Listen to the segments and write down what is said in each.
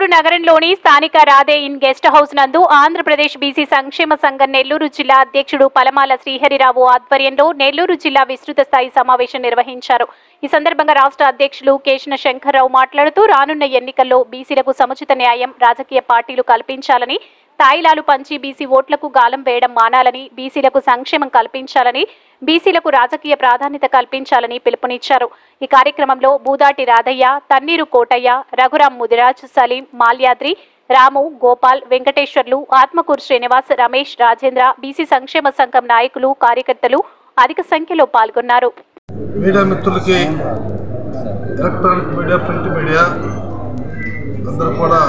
నెల్లూరు నగరంలోని స్థానిక Radhe in guest house నందు ఆంధ్రప్రదేశ్ బీసీ సంక్షేమ సంఘం నెల్లూరు జిల్లా అధ్యక్షుడు పలమాల శ్రీహరిరావు ఆధ్వర్యంలో నెల్లూరు జిల్లా విస్తృత స్థాయి సమావేశం నిర్వహించారు. ఈ సందర్భంగా రాష్ట్ర అధ్యక్షులు కేశన శంకర్రావు మాట్లాడుతూ రానున్న ఎన్నికల్లో బీసీలకు సముచిత న్యాయం రాజకీయ పార్టీలు కల్పించాలని, తాయిలాలు పంచి బీసీ ఓట్లకు గాలం వేయడం మానాలని, బీసీలకు సంక్షేమం కల్పించాలని, బీసీలకు రాజకీయ ప్రాధాన్యత కల్పించాలని పిలుపునిచ్చారు. ఈ కార్యక్రమంలో బూదాటి రాధయ్య, తన్నీరు కోటయ్య, రఘురాం ముదిరాజ్, సలీం, మాల్యాద్రి, రాము, గోపాల్, వెంకటేశ్వర్లు, ఆత్మకూరు శ్రీనివాస్, రమేష్, రాజేంద్ర, బీసీ సంక్షేమ సంఘం నాయకులు, కార్యకర్తలు అధిక సంఖ్యలో పాల్గొన్నారు. మీడియా మిత్రులకి, ఎలక్ట్రానిక్ మీడియా, ప్రింట్ మీడియా అందరూ కూడా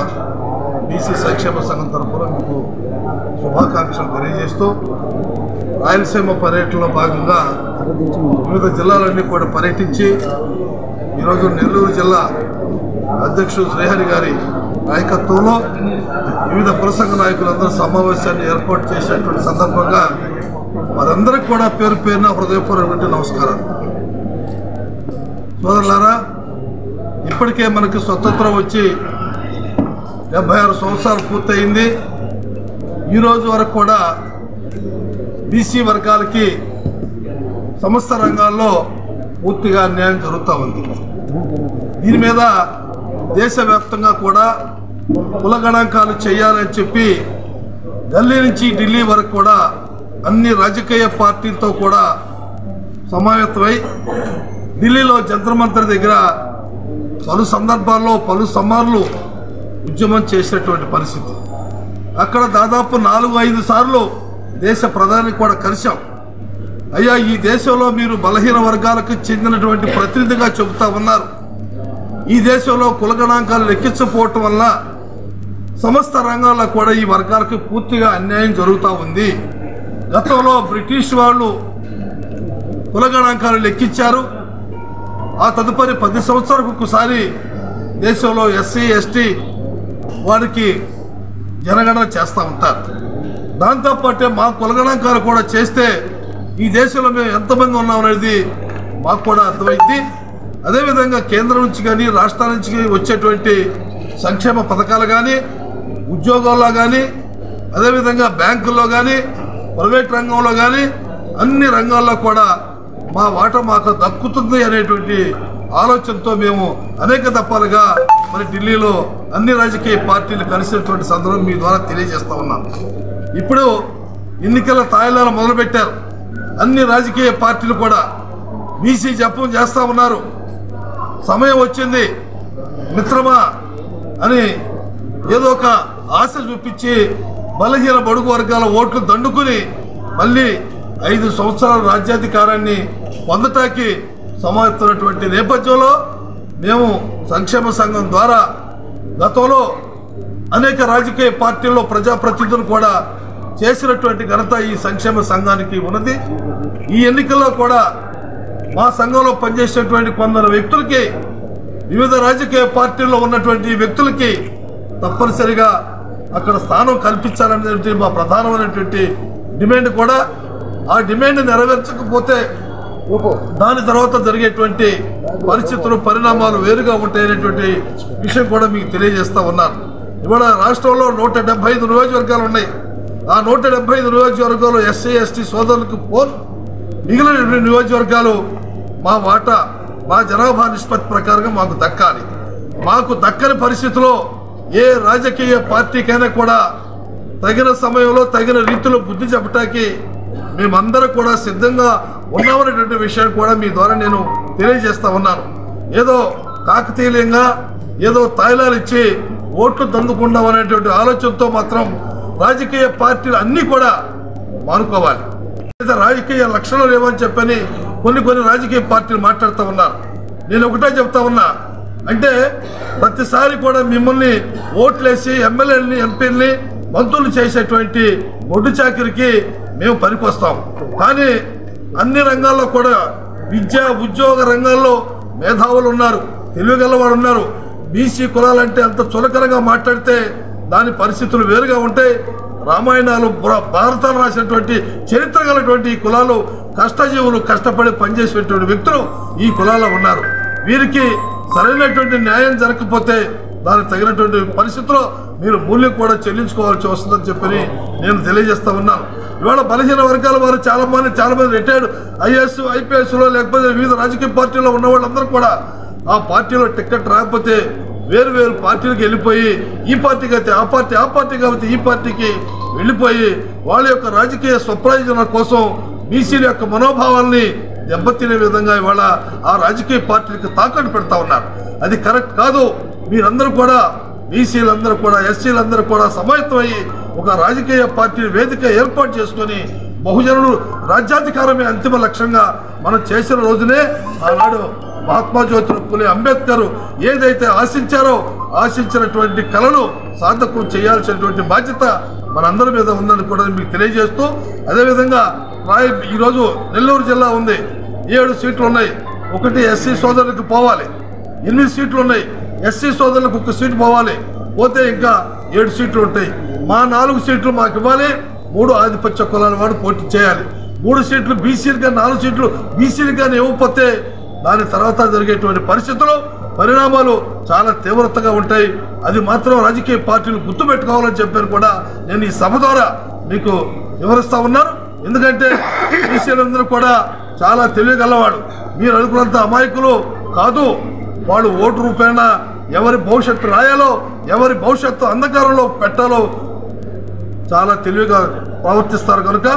బీసీ సంక్షేమ సంఘం తరఫున మీకు శుభాకాంక్షలు తెలియజేస్తూ, రాయలసీమ పర్యటనలో భాగంగా వివిధ జిల్లాలన్నీ కూడా పర్యటించి ఈరోజు నెల్లూరు జిల్లా అధ్యక్షుడు శ్రీహరి గారి నాయకత్వంలో వివిధ కులసంఘ నాయకులందరూ సమావేశాన్ని ఏర్పాటు చేసినటువంటి సందర్భంగా వారందరికీ కూడా పేరు పేరున హృదయపూర్వక నమస్కారాలు. సోదరులారా, ఇప్పటికే మనకి స్వతంత్రం వచ్చి 76 సంవత్సరాలు పూర్తయింది. ఈరోజు వరకు కూడా బీసీ వర్గాలకి సమస్త రంగాల్లో పూర్తిగా అన్యాయం జరుగుతూ ఉంది. దీని మీద దేశవ్యాప్తంగా కూడా కుల గణాంకాలు చేయాలని చెప్పి ఢిల్లీ నుంచి ఢిల్లీ వరకు కూడా అన్ని రాజకీయ పార్టీలతో కూడా సమావేశమై ఢిల్లీలో జంతర్ మంతర్ దగ్గర పలు సందర్భాల్లో పలు సమార్లు ఉద్యమం చేసినటువంటి పరిస్థితి. అక్కడ దాదాపు 4-5 సార్లు దేశ ప్రధాని కూడా కలిశాం. అయ్యా, ఈ దేశంలో మీరు బలహీన వర్గాలకు చెందినటువంటి ప్రతినిధిగా చెబుతా ఉన్నారు. ఈ దేశంలో కుల గణాంకాలు లెక్కించకపోవటం వల్ల సమస్త రంగాల్లో కూడా ఈ వర్గాలకు పూర్తిగా అన్యాయం జరుగుతూ ఉంది. గతంలో బ్రిటిష్ వాళ్ళు కుల గణాంకాలు లెక్కించారు. ఆ తదుపరి 10 సంవత్సరాలకు ఒకసారి దేశంలో ఎస్సీ ఎస్టీ వారికి జనగణన చేస్తూ ఉంటారు. దాంతోపాటే మా కుల గణాంకాలు కూడా చేస్తే ఈ దేశంలో మేము ఎంతమంది ఉన్నామనేది మాకు కూడా అర్థమైంది. అదేవిధంగా కేంద్రం నుంచి కానీ రాష్ట్రాల నుంచి వచ్చేటువంటి సంక్షేమ పథకాలు కానీ, ఉద్యోగాల్లో కానీ, అదేవిధంగా బ్యాంకుల్లో కానీ, ప్రైవేట్ రంగంలో కానీ అన్ని రంగాల్లో కూడా మా వాటా మాకు దక్కుతుంది అనేటువంటి ఆలోచనతో మేము అనేక దఫాలుగా మరి ఢిల్లీలో అన్ని రాజకీయ పార్టీలు కలిసినటువంటి సందర్భం మీ ద్వారా తెలియజేస్తూ ఉన్నాం. ఇప్పుడు ఎన్నికల తాయిలాలు మొదలుపెట్టారు. అన్ని రాజకీయ పార్టీలు కూడా బీసీ జపం చేస్తూ ఉన్నారు. సమయం వచ్చింది మిత్రమా అని ఏదో ఒక ఆశ చూపించి బలహీన బడుగు వర్గాల ఓట్లు దండుకుని మళ్ళీ 5 సంవత్సరాల రాజ్యాధికారాన్ని పొందటానికి సమావేశమైనటువంటి నేపథ్యంలో మేము సంక్షేమ సంఘం ద్వారా గతంలో అనేక రాజకీయ పార్టీల్లో ప్రజాప్రతినిధులు కూడా చేసినటువంటి ఘనత ఈ సంక్షేమ సంఘానికి ఉన్నది. ఈ ఎన్నికల్లో కూడా మా సంఘంలో పనిచేసేటువంటి కొందరు వ్యక్తులకి, వివిధ రాజకీయ పార్టీల్లో ఉన్నటువంటి వ్యక్తులకి తప్పనిసరిగా అక్కడ స్థానం కల్పించాలనేది మా ప్రధానమైనటువంటి డిమాండ్ కూడా. ఆ డిమాండ్ నెరవేర్చకపోతే దాని తర్వాత జరిగేటువంటి పరిస్థితులు, పరిణామాలు వేరుగా ఉంటాయనేటువంటి విషయం కూడా మీకు తెలియజేస్తూ ఉన్నాను. ఇవాళ రాష్ట్రంలో 175 నియోజకవర్గాలు ఉన్నాయి. ఆ 175 నియోజకవర్గాలు ఎస్సీ ఎస్టీ సోదరులకు మిగిలిన నియోజకవర్గాలు మా వాటా, మా జనాభా నిష్పత్తి ప్రకారంగా మాకు దక్కాలి. మాకు దక్కని పరిస్థితిలో ఏ రాజకీయ పార్టీకైనా కూడా తగిన సమయంలో తగిన రీతిలో బుద్ధి చెప్పటానికి మేమందరం కూడా సిద్ధంగా ఉన్నామనేటువంటి విషయాన్ని కూడా మీ ద్వారా నేను తెలియజేస్తా ఉన్నాను. ఏదో కాకతీయంగా ఏదో తాయిలాలు ఇచ్చి ఓట్లు దందుకుందాం అనేటువంటి ఆలోచనతో మాత్రం రాజకీయ పార్టీలు అన్నీ కూడా మానుకోవాలి. రాజకీయ లక్షణాలు లేవని చెప్పని కొన్ని రాజకీయ పార్టీలు మాట్లాడుతూ ఉన్నారు. నేను ఒకటే చెప్తా ఉన్నా, అంటే ప్రతిసారి కూడా మిమ్మల్ని ఓట్లేసి ఎమ్మెల్యేలని, ఎంపీలని, మంత్రులు చేసేటువంటి బొడ్డు చాకిరికి మేము పనికొస్తాం. కానీ అన్ని రంగాల్లో కూడా విద్య, ఉద్యోగ రంగాల్లో మేధావులు ఉన్నారు, తెలివిగలవాడు ఉన్నారు. బీసీ కులాలంటే అంత చులకనగా మాట్లాడితే దాని పరిస్థితులు వేరుగా ఉంటాయి. రామాయణాలు, భారతాలు రాసినటువంటి చరిత్ర గలటువంటి ఈ కులాలు కష్టజీవులు, కష్టపడి పనిచేసేటువంటి వ్యక్తులు ఈ కులాల్లో ఉన్నారు. వీరికి సరైనటువంటి న్యాయం జరగకపోతే దానికి తగినటువంటి పరిస్థితుల్లో మీరు మూల్యం కూడా చెల్లించుకోవాల్సి వస్తుందని చెప్పని నేను తెలియజేస్తా ఉన్నాను. ఇవాళ బలహీన వర్గాల వారు చాలా మంది రిటైర్డ్ ఐఏఎస్ ఐపీఎస్లో లేకపోతే వివిధ రాజకీయ పార్టీల్లో ఉన్న వాళ్ళందరూ కూడా ఆ పార్టీలో టికెట్ రాకపోతే వేరు పార్టీలకు వెళ్ళిపోయి ఈ పార్టీ అయితే ఆ పార్టీ కాబట్టి ఈ పార్టీకి వెళ్ళిపోయి వాళ్ళ యొక్క రాజకీయ స్వప్రయోజనాల కోసం బీసీల యొక్క మనోభావాల్ని దెబ్బతినే విధంగా ఇవాళ ఆ రాజకీయ పార్టీలకు తాకట్టు పెడతా ఉన్నారు. అది కరెక్ట్ కాదు. మీరందరూ కూడా బీసీలందరూ కూడా ఎస్సీలందరూ కూడా సమాయత్తమయ్యి ఒక రాజకీయ పార్టీ వేదిక ఏర్పాటు చేసుకొని బహుజనులు రాజ్యాధికారమే అంతిమ లక్ష్యంగా మనం చేసిన రోజునే ఆనాడు మహాత్మా జ్యోతిరావు పూలే అంబేద్కర్ ఏదైతే ఆశించినటువంటి కళలు సార్థకం చేయాల్సినటువంటి బాధ్యత మనందరి మీద ఉందని కూడా మీకు తెలియజేస్తూ, అదేవిధంగా ఈరోజు నెల్లూరు జిల్లా ఉంది, 7 సీట్లు ఉన్నాయి. ఒకటి ఎస్సీ సోదరులకు పోవాలి, 8 సీట్లు ఉన్నాయి. ఎస్సీ సోదరులకు 1 సీటు పోవాలి, పోతే ఇంకా 7 సీట్లు ఉంటాయి. మా 4 సీట్లు మాకు ఇవ్వాలి. 3 ఆధిపత్య కులాల వాడు పోటీ చేయాలి. 3 సీట్లు బీసీలుగా, 4 సీట్లు బీసీలుగా ఇవ్వకపోతే దాని తర్వాత జరిగేటువంటి పరిణామాలు చాలా తీవ్రతగా ఉంటాయి. అది మాత్రం రాజకీయ పార్టీలు గుర్తుపెట్టుకోవాలని చెప్పారు కూడా నేను ఈ సభ ద్వారా మీకు వివరిస్తా ఉన్నాను. ఎందుకంటే బీసీలందరూ కూడా చాలా తెలియగలవాడు. మీరు అనుకున్నంత అమాయకులు కాదు. వాళ్ళు ఓటు రూపేణ ఎవరి భవిష్యత్తు రాయాలో, ఎవరి భవిష్యత్తు అంధకారంలో పెట్టాలో చాలా తెలివిగా ప్రవర్తిస్తారు. కనుక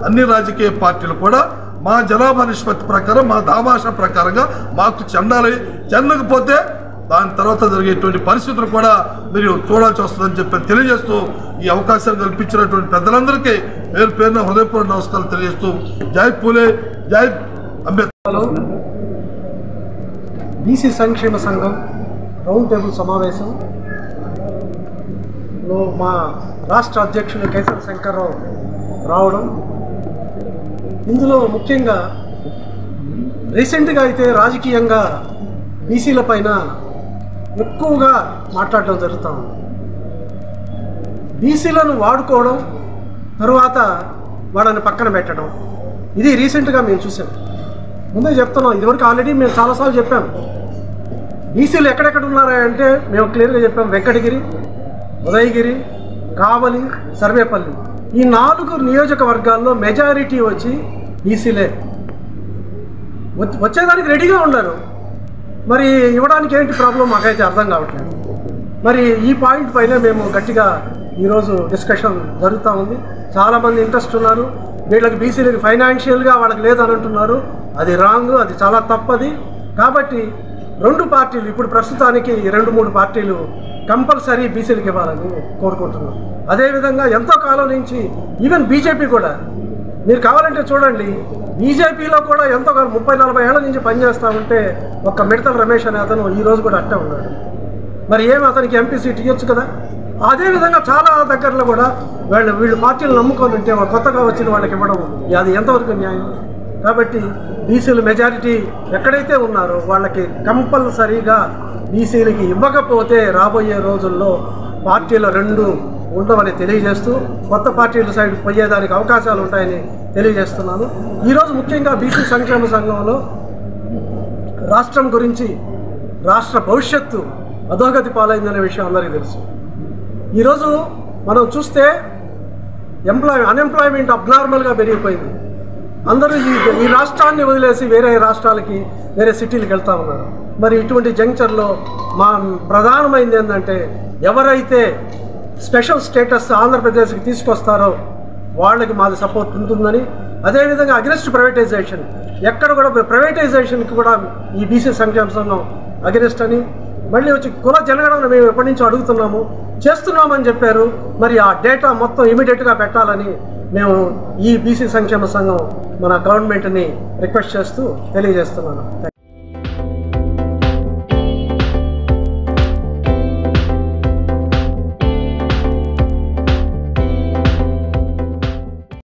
అన్ని రాజకీయ పార్టీలు కూడా మా జనాభా నిష్పత్తి ప్రకారం, మా దామాష ప్రకారంగా మాకు చెందకపోతే దాని తర్వాత జరిగేటువంటి పరిస్థితులు కూడా మీరు చూడాల్సి వస్తుందని చెప్పి తెలియజేస్తూ, ఈ అవకాశాన్ని కల్పించినటువంటి పెద్దలందరికీ పేరున హృదయపూర్వక నమస్కారాలు తెలియజేస్తూ, జై పూలే, జై అంబేద్కర్. బీసీ సంక్షేమ సంఘం రౌండ్ టేబుల్ సమావేశంలో మా రాష్ట్ర అధ్యక్షులు కేసర శంకర్రావు రావడం, ఇందులో ముఖ్యంగా రీసెంట్గా అయితే రాజకీయంగా బీసీల పైన ఎక్కువగా మాట్లాడడం జరుగుతూ ఉంది. బీసీలను వాడుకోవడం, తరువాత వాళ్ళని పక్కన పెట్టడం, ఇది రీసెంట్గా మేము చూసాం. ముందే చెప్తున్నాం, ఇదివరకు ఆల్రెడీ మేము చాలాసార్లు చెప్పాం. బీసీలు ఎక్కడెక్కడ ఉన్నారా అంటే మేము క్లియర్గా చెప్పాం. వెంకటగిరి, ఉదయగిరి, కావలి, సర్వేపల్లి, ఈ 4 నియోజకవర్గాల్లో మెజారిటీ వచ్చి బీసీలే. వచ్చేదానికి రెడీగా ఉన్నారు. మరి ఇవ్వడానికి ఏంటి ప్రాబ్లం మాకైతే అర్థం కావట్లేదు. మరి ఈ పాయింట్ పైన మేము గట్టిగా ఈరోజు డిస్కషన్ జరుగుతూ ఉంది. చాలామంది ఇంట్రెస్ట్ ఉన్నారు. వీళ్ళకి బీసీలకి ఫైనాన్షియల్గా వాళ్ళకి లేదని అంటున్నారు. అది రాంగ్, అది చాలా తప్పది. కాబట్టి 2 పార్టీలు, ఇప్పుడు ప్రస్తుతానికి 2-3 పార్టీలు కంపల్సరీ బీసీలకు ఇవ్వాలని కోరుకుంటున్నాం. అదేవిధంగా ఎంతో కాలం నుంచి ఈవెన్ బీజేపీ కూడా, మీరు కావాలంటే చూడండి, బీజేపీలో కూడా ఎంతో 30-40 ఏళ్ల నుంచి పనిచేస్తూ ఉంటే ఒక్క మిడతల రమేష్ అనే అతను ఈరోజు కూడా అట్టే ఉన్నాడు. మరి ఏమి అతనికి ఎంపీ సీట్ ఇవ్వచ్చు కదా. అదేవిధంగా చాలా దగ్గరలో కూడా వీళ్ళు పార్టీలు నమ్ముకొని ఉంటే కొత్తగా వచ్చిన వాళ్ళకి ఇవ్వడం అది ఎంతవరకు న్యాయం? కాబట్టి బీసీలు మెజారిటీ ఎక్కడైతే ఉన్నారో వాళ్ళకి కంపల్సరీగా బీసీలకి ఇవ్వకపోతే రాబోయే రోజుల్లో పార్టీలు 2 ఉండవని తెలియజేస్తూ, కొత్త పార్టీల సైడ్ పోయేదానికి అవకాశాలు ఉంటాయని తెలియజేస్తున్నాను. ఈరోజు ముఖ్యంగా బీసీ సంక్షేమ సంఘంలో రాష్ట్రం గురించి, రాష్ట్ర భవిష్యత్తు అధోగతి పాలైందనే విషయం అందరికీ తెలుసు. ఈరోజు మనం చూస్తే అన్ఎంప్లాయ్మెంట్ అబ్నార్మల్గా పెరిగిపోయింది. అందరూ ఈ రాష్ట్రాన్ని వదిలేసి వేరే రాష్ట్రాలకి, వేరే సిటీలకు వెళ్తూ ఉన్నారు. మరి ఇటువంటి జంక్చర్లో మా ప్రధానమైంది ఏంటంటే, ఎవరైతే స్పెషల్ స్టేటస్ ఆంధ్రప్రదేశ్కి తీసుకొస్తారో వాళ్ళకి మాది సపోర్ట్ ఉంటుందని, అదేవిధంగా అగెనిస్ట్ ప్రైవేటైజేషన్, ఎక్కడ కూడా ప్రైవేటైజేషన్కి కూడా ఈ బీసీ సంక్షేమ సంఘం అగెనిస్ట్ అని, మళ్ళీ వచ్చి కుల జనగణన మేము ఎప్పటి నుంచో అడుగుతున్నాము, చేస్తున్నామని చెప్పారు. మరి ఆ డేటా మొత్తం ఇమీడియట్గా పెట్టాలని మేము ఈ బీసీ సంక్షేమ సంఘం మన గవర్నమెంట్ని రిక్వెస్ట్ చేస్తూ తెలియజేస్తున్నాను.